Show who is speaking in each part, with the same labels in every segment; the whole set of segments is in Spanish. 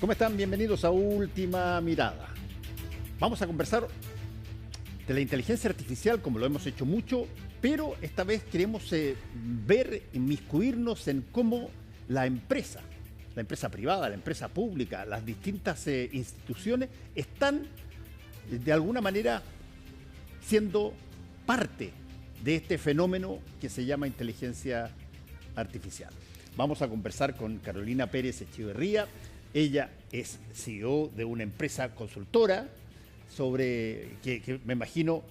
Speaker 1: ¿Cómo están? Bienvenidos a Última Mirada. Vamos a conversar de la inteligencia artificial, como lo hemos hecho mucho, pero esta vez queremos inmiscuirnos en cómo la empresa privada, la empresa pública, las distintas instituciones están de alguna manera siendo parte de este fenómeno que se llama inteligencia artificial. Vamos a conversar con Carolina Pérez Echeverría. Ella es CEO de una empresa consultora sobre que me imagino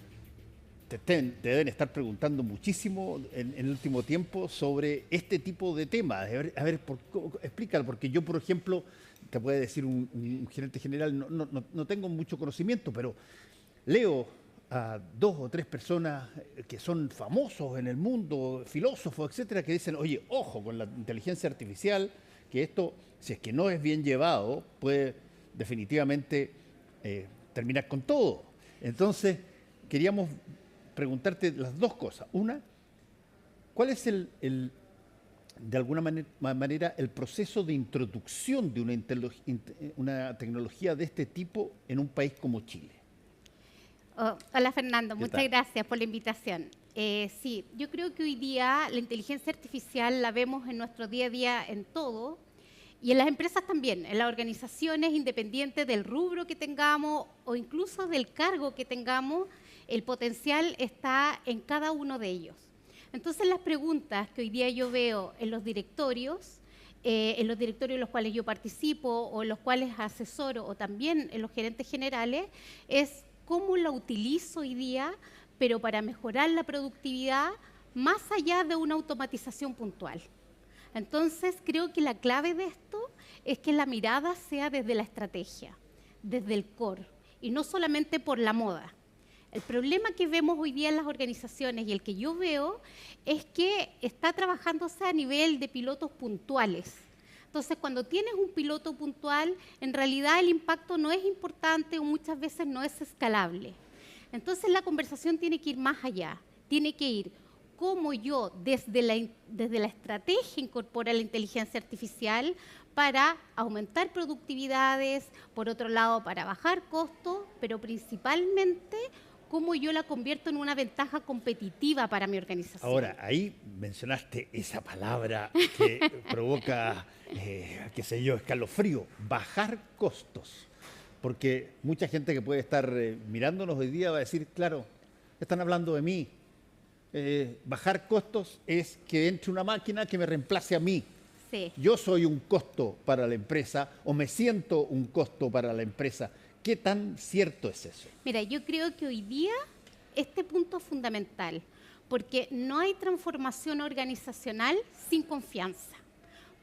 Speaker 1: te deben estar preguntando muchísimo en el último tiempo sobre este tipo de temas. Explícalo, porque yo, por ejemplo, te puede decir un gerente general, no tengo mucho conocimiento, pero leo a 2 o 3 personas que son famosos en el mundo, filósofos, etcétera, que dicen, oye, ojo con la inteligencia artificial, que esto, si es que no es bien llevado, puede definitivamente terminar con todo. Entonces, queríamos preguntarte las dos cosas. Una, ¿cuál es de alguna manera el proceso de introducción de una tecnología de este tipo en un país como Chile?
Speaker 2: Hola Fernando, muchas
Speaker 1: tal?
Speaker 2: gracias por la invitación. Sí, yo creo que hoy día la inteligencia artificial la vemos en nuestro día a día en todo y en las empresas también, en las organizaciones, independientes del rubro que tengamos o incluso del cargo que tengamos, el potencial está en cada uno de ellos. Entonces las preguntas que hoy día yo veo en los directorios en los cuales yo participo o en los cuales asesoro o también en los gerentes generales es cómo la utilizo hoy día, pero para mejorar la productividad más allá de una automatización puntual. Entonces, creo que la clave de esto es que la mirada sea desde la estrategia, desde el core, y no solamente por la moda. El problema que vemos hoy día en las organizaciones y el que yo veo es que está trabajándose a nivel de pilotos puntuales. Entonces, cuando tienes un piloto puntual, en realidad el impacto no es importante o muchas veces no es escalable. Entonces, la conversación tiene que ir más allá, tiene que ir cómo yo desde la estrategia incorporo la inteligencia artificial para aumentar productividades, por otro lado para bajar costos, pero principalmente cómo yo la convierto en una ventaja competitiva para mi organización.
Speaker 1: Ahora, ahí mencionaste esa palabra que provoca, qué sé yo, escalofrío, bajar costos. Porque mucha gente que puede estar mirándonos hoy día va a decir, claro, están hablando de mí. Bajar costos es que entre una máquina que me reemplace a mí.
Speaker 2: Sí.
Speaker 1: Yo soy un costo para la empresa o me siento un costo para la empresa. ¿Qué tan cierto es eso?
Speaker 2: Mira, yo creo que hoy día este punto es fundamental, porque no hay transformación organizacional sin confianza.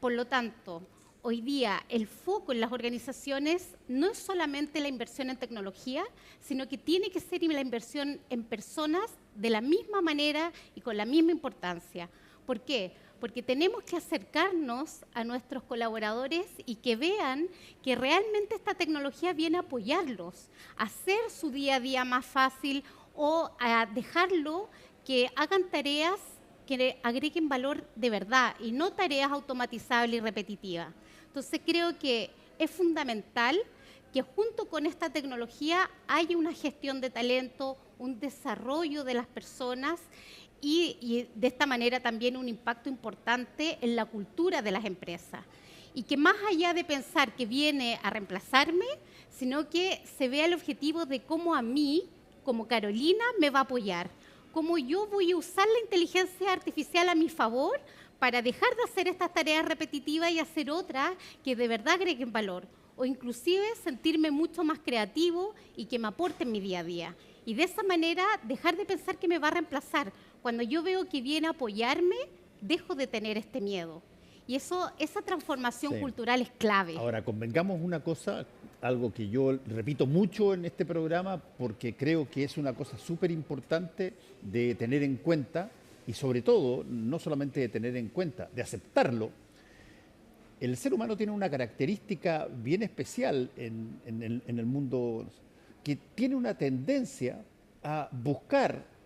Speaker 2: Por lo tanto, hoy día el foco en las organizaciones no es solamente la inversión en tecnología, sino que tiene que ser la inversión en personas de la misma manera y con la misma importancia. ¿Por qué? Porque tenemos que acercarnos a nuestros colaboradores y que vean que realmente esta tecnología viene a apoyarlos, a hacer su día a día más fácil o a dejarlo que hagan tareas que agreguen valor de verdad y no tareas automatizables y repetitivas. Entonces creo que es fundamental que junto con esta tecnología haya una gestión de talento, un desarrollo de las personas y de esta manera también un impacto importante en la cultura de las empresas. Y que más allá de pensar que viene a reemplazarme, sino que se vea el objetivo de cómo a mí, como Carolina, me va a apoyar. Cómo yo voy a usar la inteligencia artificial a mi favor para dejar de hacer estas tareas repetitivas y hacer otras que de verdad agreguen valor. O inclusive sentirme mucho más creativo y que me aporte en mi día a día. Y de esa manera dejar de pensar que me va a reemplazar. Cuando yo veo que viene a apoyarme, dejo de tener este miedo. Y esa transformación cultural es clave.
Speaker 1: Ahora, convengamos una cosa, algo que yo repito mucho en este programa, porque creo que es una cosa súper importante de tener en cuenta, y sobre todo, no solamente de tener en cuenta, de aceptarlo. El ser humano tiene una característica bien especial en el mundo, que tiene una tendencia a buscar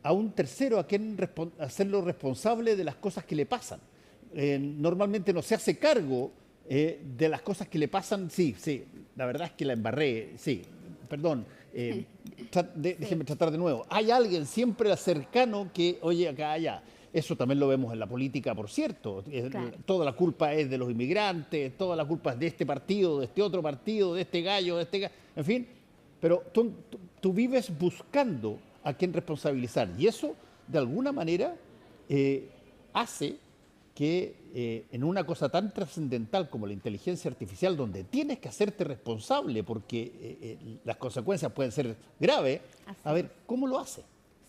Speaker 1: a un tercero a quien hacerlo responsable de las cosas que le pasan. Normalmente no se hace cargo de las cosas que le pasan, sí, la verdad es que la embarré, sí, perdón, déjeme tratar de nuevo. Hay alguien siempre cercano que, oye, acá, allá. Eso también lo vemos en la política, por cierto.
Speaker 2: Claro.
Speaker 1: Toda la culpa es de los inmigrantes, toda la culpa es de este partido, de este otro partido, de este gallo, de este gallo, en fin. Pero tú vives buscando a quién responsabilizar y eso, de alguna manera, hace que en una cosa tan trascendental como la inteligencia artificial, donde tienes que hacerte responsable porque las consecuencias pueden ser graves, a ver, ¿cómo lo hace?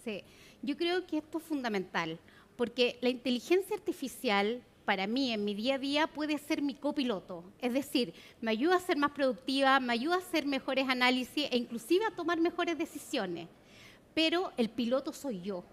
Speaker 2: Sí, yo creo que esto es fundamental, porque la inteligencia artificial, para mí, en mi día a día, puede ser mi copiloto. Es decir, me ayuda a ser más productiva, me ayuda a hacer mejores análisis e inclusive a tomar mejores decisiones. Pero el piloto soy yo.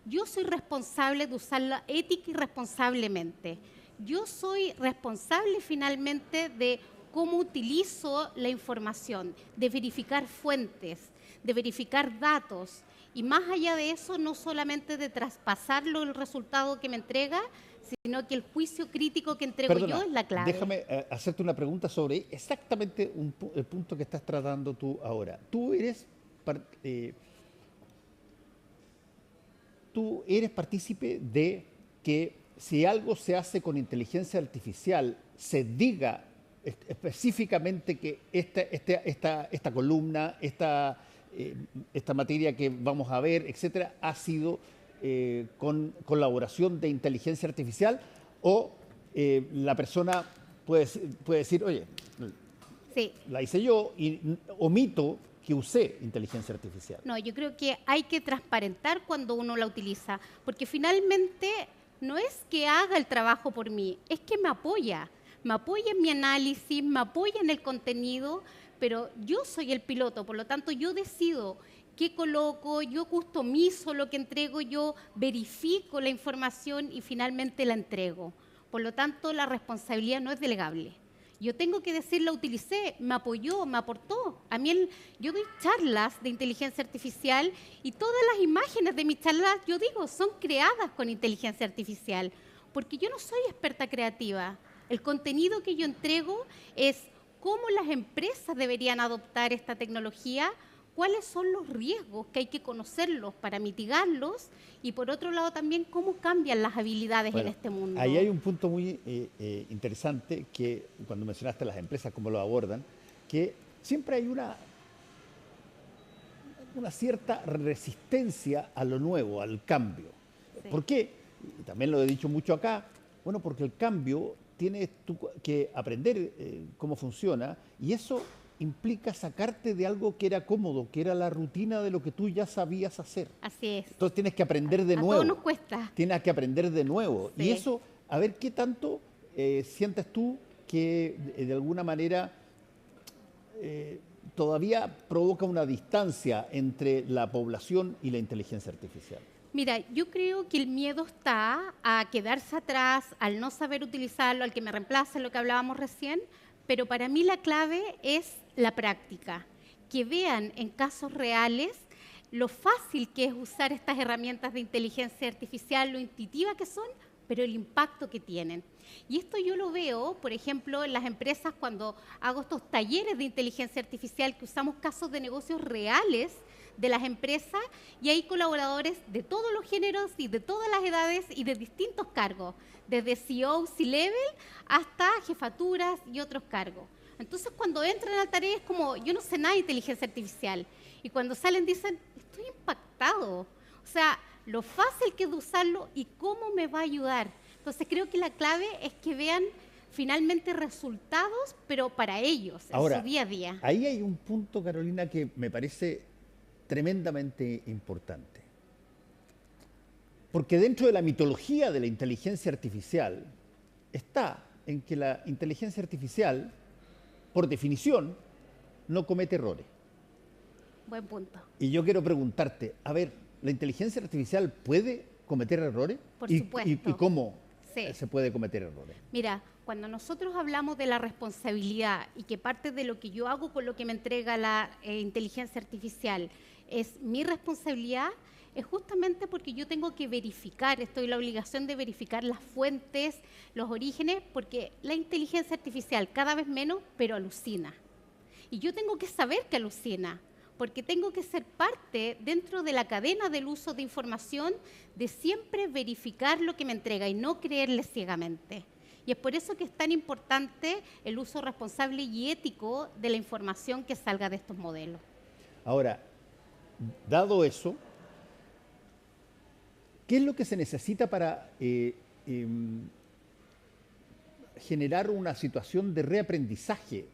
Speaker 2: Yo soy responsable de usarla ética y responsablemente. Yo soy responsable finalmente de cómo utilizo la información, de verificar fuentes, de verificar datos. Y más allá de eso, no solamente de traspasarlo el resultado que me entrega, sino que el juicio crítico que entrego yo es la clave.
Speaker 1: Déjame hacerte una pregunta sobre exactamente el punto que estás tratando tú ahora. Tú eres partícipe de que si algo se hace con inteligencia artificial, se diga específicamente que esta columna, esta materia que vamos a ver, etcétera, ha sido con colaboración de inteligencia artificial, o la persona puede decir, oye, sí, la hice yo y omito que usé inteligencia artificial.
Speaker 2: No, yo creo que hay que transparentar cuando uno la utiliza, porque finalmente no es que haga el trabajo por mí, es que me apoya en mi análisis, me apoya en el contenido, pero yo soy el piloto, por lo tanto yo decido qué coloco, yo customizo lo que entrego, yo verifico la información y finalmente la entrego. Por lo tanto, la responsabilidad no es delegable. Yo tengo que decir, la utilicé, me apoyó, me aportó. A mí yo doy charlas de inteligencia artificial y todas las imágenes de mis charlas, yo digo, son creadas con inteligencia artificial, porque yo no soy experta creativa. El contenido que yo entrego es cómo las empresas deberían adoptar esta tecnología, cuáles son los riesgos que hay que conocerlos para mitigarlos y por otro lado también cómo cambian las habilidades en este mundo.
Speaker 1: Ahí hay un punto muy interesante que cuando mencionaste las empresas, cómo lo abordan, que siempre hay una cierta resistencia a lo nuevo, al cambio. Sí. ¿Por qué? Y también lo he dicho mucho acá, bueno, porque el cambio tienes tú que aprender cómo funciona y eso implica sacarte de algo que era cómodo, que era la rutina de lo que tú ya sabías hacer.
Speaker 2: Así es.
Speaker 1: Entonces tienes que aprender de nuevo.
Speaker 2: A todos nos cuesta.
Speaker 1: Tienes que aprender de nuevo.
Speaker 2: Sí.
Speaker 1: Y eso, a ver, ¿qué tanto sientes tú que de alguna manera todavía provoca una distancia entre la población y la inteligencia artificial?
Speaker 2: Mira, yo creo que el miedo está a quedarse atrás, al no saber utilizarlo, al que me reemplace, lo que hablábamos recién, pero para mí la clave es la práctica, que vean en casos reales lo fácil que es usar estas herramientas de inteligencia artificial, lo intuitiva que son, pero el impacto que tienen. Y esto yo lo veo, por ejemplo, en las empresas cuando hago estos talleres de inteligencia artificial que usamos casos de negocios reales de las empresas y hay colaboradores de todos los géneros y de todas las edades y de distintos cargos, desde CEO, C-Level hasta jefaturas y otros cargos. Entonces, cuando entran a la tarea es como, yo no sé nada de inteligencia artificial. Y cuando salen dicen, estoy impactado. O sea, lo fácil que es de usarlo y cómo me va a ayudar. Entonces, creo que la clave es que vean finalmente resultados, pero para ellos, en su día a día.
Speaker 1: Ahí hay un punto, Carolina, que me parece tremendamente importante. Porque dentro de la mitología de la inteligencia artificial está en que la inteligencia artificial, por definición, no comete errores.
Speaker 2: Buen punto.
Speaker 1: Y yo quiero preguntarte, a ver, ¿la inteligencia artificial puede cometer errores?
Speaker 2: Por supuesto.
Speaker 1: ¿Y cómo se puede cometer errores?
Speaker 2: Mira, cuando nosotros hablamos de la responsabilidad y que parte de lo que yo hago con lo que me entrega la inteligencia artificial es mi responsabilidad, es justamente porque yo tengo que verificar, estoy en la obligación de verificar las fuentes, los orígenes, porque la inteligencia artificial cada vez menos, pero alucina. Y yo tengo que saber que alucina, porque tengo que ser parte dentro de la cadena del uso de información, de siempre verificar lo que me entrega y no creerle ciegamente. Y es por eso que es tan importante el uso responsable y ético de la información que salga de estos modelos.
Speaker 1: Ahora, dado eso, ¿qué es lo que se necesita para generar una situación de reaprendizaje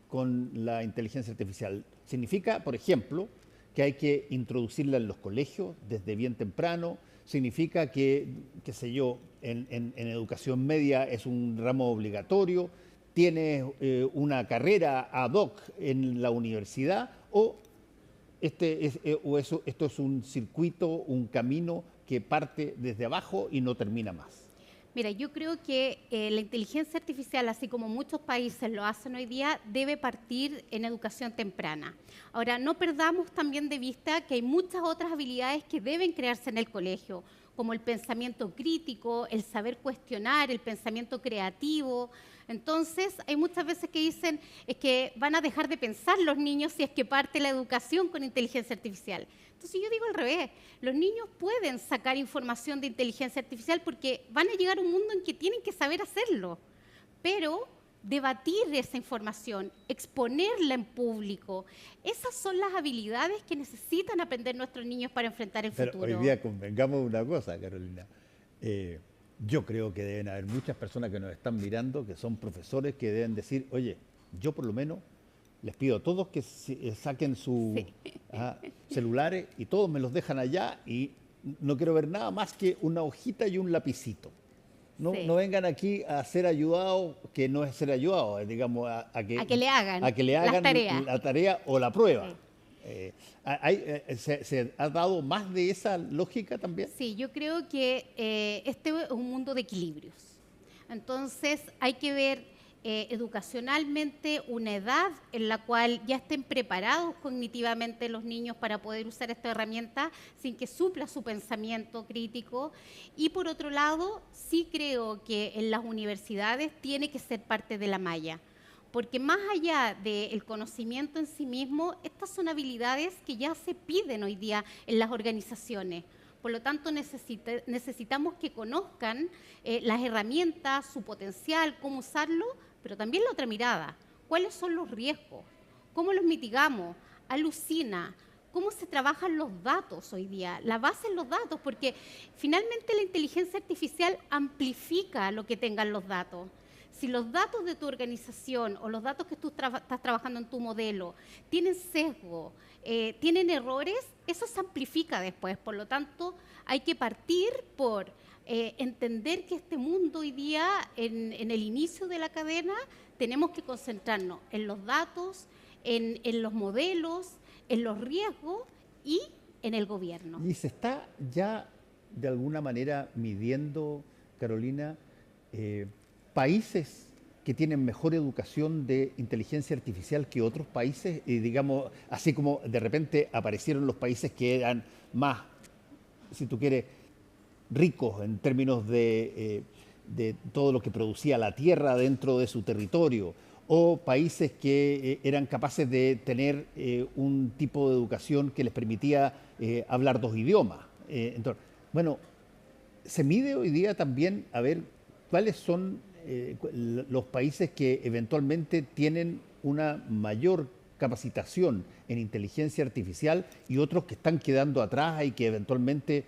Speaker 1: con la inteligencia artificial? Significa, por ejemplo, que hay que introducirla en los colegios desde bien temprano. Significa que, qué sé yo, en educación media es un ramo obligatorio, tienes una carrera ad hoc en la universidad, o esto es un circuito, un camino que parte desde abajo y no termina más.
Speaker 2: Mira, yo creo que la inteligencia artificial, así como muchos países lo hacen hoy día, debe partir en educación temprana. Ahora, no perdamos también de vista que hay muchas otras habilidades que deben crearse en el colegio, como el pensamiento crítico, el saber cuestionar, el pensamiento creativo. Entonces, hay muchas veces que dicen es que van a dejar de pensar los niños si es que parte la educación con inteligencia artificial. Entonces yo digo al revés, los niños pueden sacar información de inteligencia artificial porque van a llegar a un mundo en que tienen que saber hacerlo, pero debatir esa información, exponerla en público, esas son las habilidades que necesitan aprender nuestros niños para enfrentar el futuro.
Speaker 1: Pero hoy día convengamos una cosa, Carolina. Yo creo que deben haber muchas personas que nos están mirando, que son profesores, que deben decir, oye, yo por lo menos les pido a todos que saquen sus celulares y todos me los dejan allá y no quiero ver nada más que una hojita y un lapicito. No, no vengan aquí a ser ayudados, que no es ser ayudados, digamos, a que le hagan la tarea o la prueba. Sí. ¿Se ha dado más de esa lógica también?
Speaker 2: Sí, yo creo que este es un mundo de equilibrios. Entonces hay que ver educacionalmente una edad en la cual ya estén preparados cognitivamente los niños para poder usar esta herramienta sin que supla su pensamiento crítico. Y por otro lado, sí creo que en las universidades tiene que ser parte de la malla, porque más allá del conocimiento en sí mismo, estas son habilidades que ya se piden hoy día en las organizaciones. Por lo tanto, necesitamos que conozcan las herramientas, su potencial, cómo usarlo, pero también la otra mirada. ¿Cuáles son los riesgos? ¿Cómo los mitigamos? Alucina. ¿Cómo se trabajan los datos hoy día? La base en los datos, porque finalmente la inteligencia artificial amplifica lo que tengan los datos. Si los datos de tu organización o los datos que tú estás trabajando en tu modelo tienen sesgo, tienen errores, eso se amplifica después. Por lo tanto, hay que partir por entender que este mundo hoy día, en el inicio de la cadena, tenemos que concentrarnos en los datos, en los modelos, en los riesgos y en el gobierno.
Speaker 1: ¿Y se está ya de alguna manera midiendo, Carolina, países que tienen mejor educación de inteligencia artificial que otros países? Digamos, así como de repente aparecieron los países que eran más, si tú quieres, ricos en términos de todo lo que producía la tierra dentro de su territorio, o países que eran capaces de tener un tipo de educación que les permitía hablar dos idiomas. Entonces, bueno, se mide hoy día también a ver cuáles son los países que eventualmente tienen una mayor capacitación en inteligencia artificial y otros que están quedando atrás y que eventualmente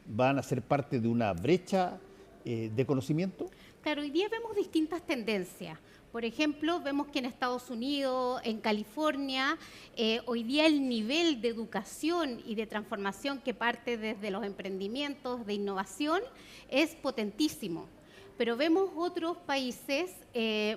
Speaker 1: van a ser parte de una brecha de conocimiento.
Speaker 2: Claro, hoy día vemos distintas tendencias. Por ejemplo, vemos que en Estados Unidos, en California, hoy día el nivel de educación y de transformación que parte desde los emprendimientos de innovación es potentísimo. Pero vemos otros países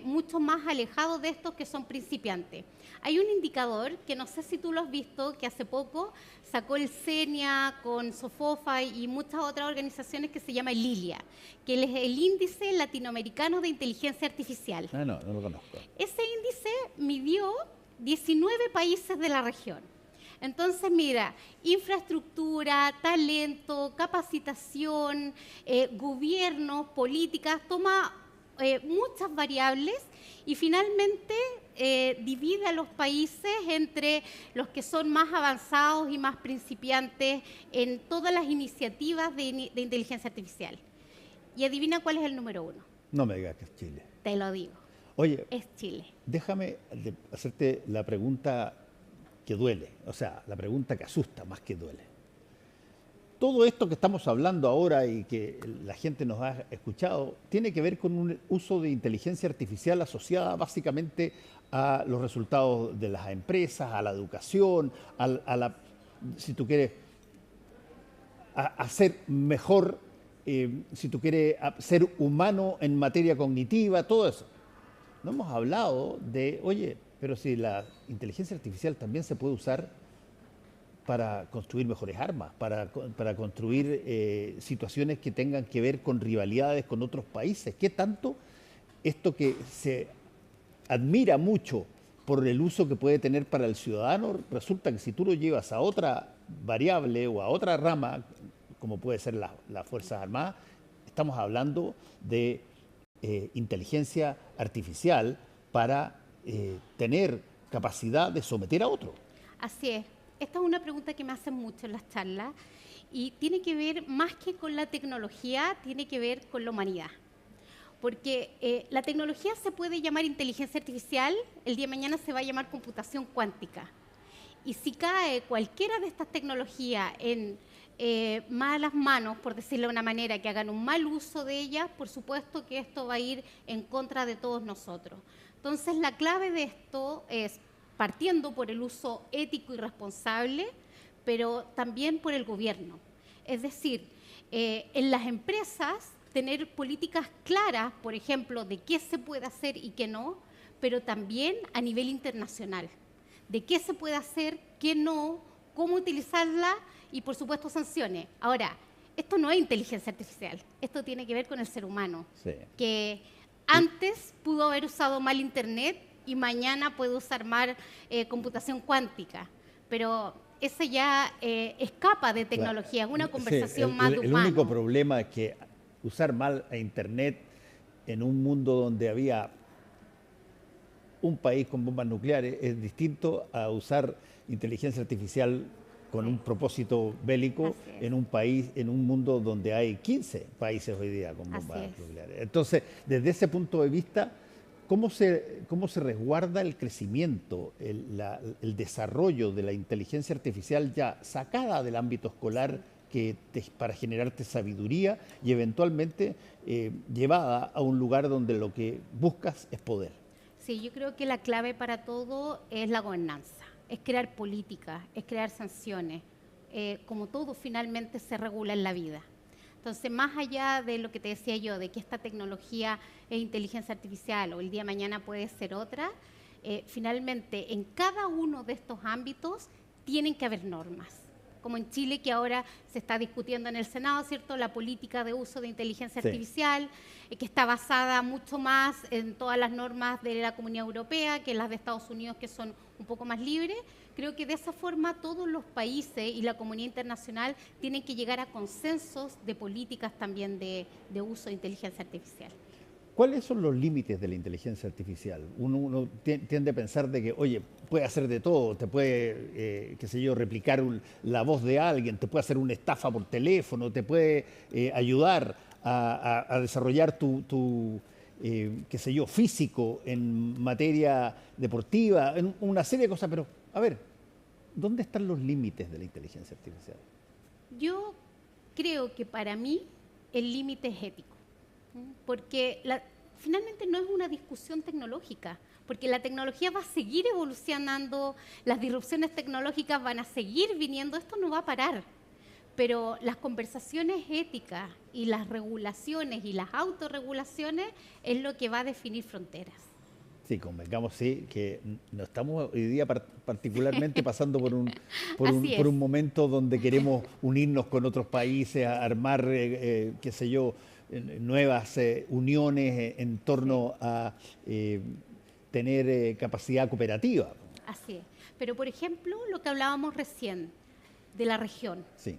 Speaker 2: mucho más alejados de estos que son principiantes. Hay un indicador que no sé si tú lo has visto, que hace poco sacó el CENIA con Sofofa y muchas otras organizaciones, que se llama el Lilia, que es el Índice Latinoamericano de Inteligencia Artificial.
Speaker 1: No lo conozco.
Speaker 2: Ese índice midió 19 países de la región. Entonces, mira, infraestructura, talento, capacitación, gobierno, políticas, toma muchas variables y finalmente divide a los países entre los que son más avanzados y más principiantes en todas las iniciativas de inteligencia artificial. Y adivina cuál es el número 1.
Speaker 1: No me digas que es Chile.
Speaker 2: Te lo digo.
Speaker 1: Oye,
Speaker 2: es Chile.
Speaker 1: Déjame hacerte la pregunta que duele, o sea, la pregunta que asusta más que duele. Todo esto que estamos hablando ahora y que la gente nos ha escuchado tiene que ver con un uso de inteligencia artificial asociada básicamente a los resultados de las empresas, a la educación, si tú quieres, a ser mejor, si tú quieres, a ser humano en materia cognitiva, todo eso. No hemos hablado de, oye, pero si la inteligencia artificial también se puede usar para construir mejores armas, para construir situaciones que tengan que ver con rivalidades con otros países. ¿Qué tanto esto que se admira mucho por el uso que puede tener para el ciudadano, resulta que si tú lo llevas a otra variable o a otra rama, como puede ser las Fuerzas Armadas, estamos hablando de inteligencia artificial para tener capacidad de someter a otro?
Speaker 2: Así es. Esta es una pregunta que me hacen mucho en las charlas y tiene que ver más que con la tecnología, tiene que ver con la humanidad. Porque la tecnología se puede llamar inteligencia artificial, el día de mañana se va a llamar computación cuántica. Y si cae cualquiera de estas tecnologías en malas manos, por decirlo de una manera, que hagan un mal uso de ellas, por supuesto que esto va a ir en contra de todos nosotros. Entonces, la clave de esto es partiendo por el uso ético y responsable, pero también por el gobierno. Es decir, en las empresas, tener políticas claras, por ejemplo, de qué se puede hacer y qué no, pero también a nivel internacional, de qué se puede hacer, qué no, cómo utilizarla y, por supuesto, sanciones. Ahora, esto no es inteligencia artificial, esto tiene que ver con el ser humano, sí, que antes pudo haber usado mal Internet y mañana puede usar mal computación cuántica, pero esa ya escapa de tecnología, es una conversación más de humano.
Speaker 1: El único problema es que usar mal a Internet en un mundo donde había un país con bombas nucleares es distinto a usar inteligencia artificial con un propósito bélico en un país, en un mundo donde hay 15 países hoy día con bombas nucleares. Entonces, desde ese punto de vista, ¿cómo se resguarda el crecimiento, el desarrollo de la inteligencia artificial ya sacada del ámbito escolar para generarte sabiduría y eventualmente llevada a un lugar donde lo que buscas es poder?
Speaker 2: Sí, yo creo que la clave para todo es la gobernanza, es crear políticas, es crear sanciones, como todo finalmente se regula en la vida. Entonces, más allá de lo que te decía yo, de que esta tecnología es inteligencia artificial o el día de mañana puede ser otra, finalmente en cada uno de estos ámbitos tienen que haber normas. Como en Chile, que ahora se está discutiendo en el Senado, ¿cierto?, la política de uso de inteligencia artificial, que está basada mucho más en todas las normas de la Comunidad Europea que las de Estados Unidos, que son un poco más libres. Creo que de esa forma todos los países y la comunidad internacional tienen que llegar a consensos de políticas también de uso de inteligencia artificial.
Speaker 1: ¿Cuáles son los límites de la inteligencia artificial? Uno tiende a pensar de que, oye, puede hacer de todo, te puede, qué sé yo, replicar la voz de alguien, te puede hacer una estafa por teléfono, te puede ayudar a desarrollar tu qué sé yo, físico en materia deportiva, en una serie de cosas. Pero, a ver, ¿dónde están los límites de la inteligencia artificial?
Speaker 2: Yo creo que para mí el límite es ético. Porque finalmente no es una discusión tecnológica, porque la tecnología va a seguir evolucionando, las disrupciones tecnológicas van a seguir viniendo, esto no va a parar. Pero las conversaciones éticas y las regulaciones y las autorregulaciones es lo que va a definir fronteras.
Speaker 1: Sí, convengamos, sí, que no estamos hoy día particularmente pasando por un momento donde queremos unirnos con otros países, a armar, qué sé yo, nuevas uniones en torno a tener capacidad cooperativa.
Speaker 2: Así es. Pero, por ejemplo, lo que hablábamos recién de la región.
Speaker 1: Sí.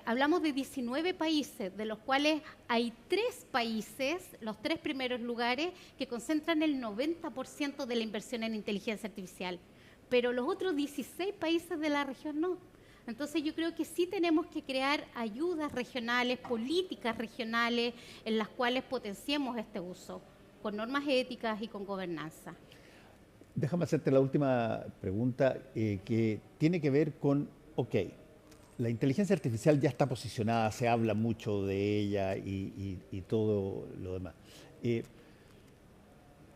Speaker 2: Hablamos de 19 países, de los cuales hay 3 países, los 3 primeros lugares, que concentran el 90% de la inversión en inteligencia artificial. Pero los otros 16 países de la región no. Entonces yo creo que sí tenemos que crear ayudas regionales, políticas regionales, en las cuales potenciemos este uso, con normas éticas y con gobernanza.
Speaker 1: Déjame hacerte la última pregunta que tiene que ver con, ok, la inteligencia artificial ya está posicionada, se habla mucho de ella y todo lo demás.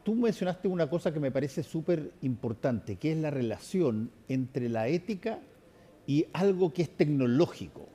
Speaker 1: Tú mencionaste una cosa que me parece súper importante, que es la relación entre la ética y algo que es tecnológico,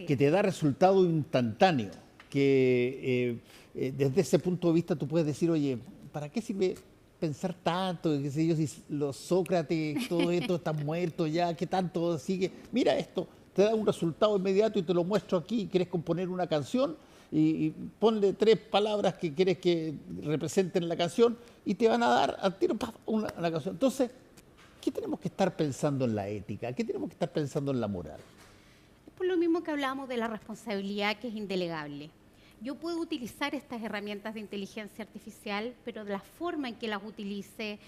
Speaker 1: que te da resultado instantáneo, que desde ese punto de vista tú puedes decir, oye, ¿para qué sirve pensar tanto? ¿Qué sé yo, si los Sócrates, todo esto está muerto ya? ¿Qué tanto sigue? Mira esto, te da un resultado inmediato y te lo muestro aquí. ¿Quieres componer una canción? Y ponle 3 palabras que quieres que representen la canción y te van a dar al tiro una canción. Entonces, ¿qué tenemos que estar pensando en la ética? ¿Qué tenemos que estar pensando en la moral?
Speaker 2: Es por lo mismo que hablábamos de la responsabilidad, que es indelegable. Yo puedo utilizar estas herramientas de inteligencia artificial, pero de la forma en que las utilice,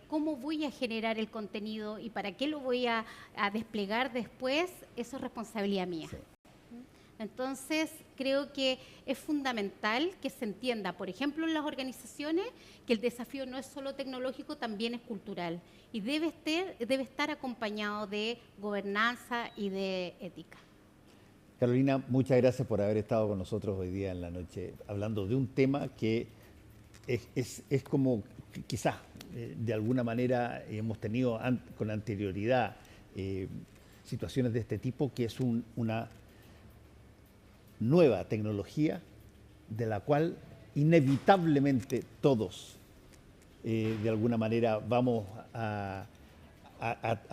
Speaker 2: cómo voy a generar el contenido y para qué lo voy a desplegar después, eso es responsabilidad mía.
Speaker 1: Sí.
Speaker 2: Entonces, creo que es fundamental que se entienda, por ejemplo, en las organizaciones, que el desafío no es solo tecnológico, también es cultural y debe estar acompañado de gobernanza y de ética.
Speaker 1: Carolina, muchas gracias por haber estado con nosotros hoy día en la noche, hablando de un tema que es como quizás de alguna manera hemos tenido con anterioridad situaciones de este tipo, que es una nueva tecnología de la cual inevitablemente todos de alguna manera vamos a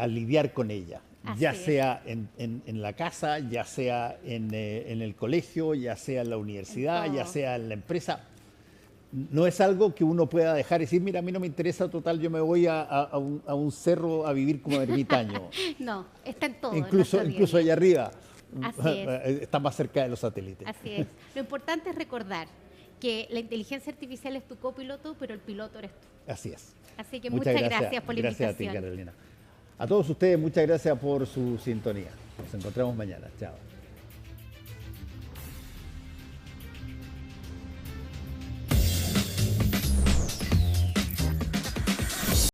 Speaker 1: lidiar con ella. Ya sea en la casa, ya sea en el colegio, ya sea en la universidad, ya sea en la empresa. No es algo que uno pueda dejar y decir, mira, a mí no me interesa, total, yo me voy a un cerro a vivir como ermitaño.
Speaker 2: No, está en todo.
Speaker 1: Incluso allá arriba.
Speaker 2: Así es.
Speaker 1: Está más cerca de los satélites.
Speaker 2: Así es. Lo importante es recordar que la inteligencia artificial es tu copiloto, pero el piloto eres tú.
Speaker 1: Así es.
Speaker 2: Así que muchas gracias por la invitación.
Speaker 1: Gracias a ti, Carolina. A todos ustedes, muchas gracias por su sintonía. Nos encontramos mañana. Chao.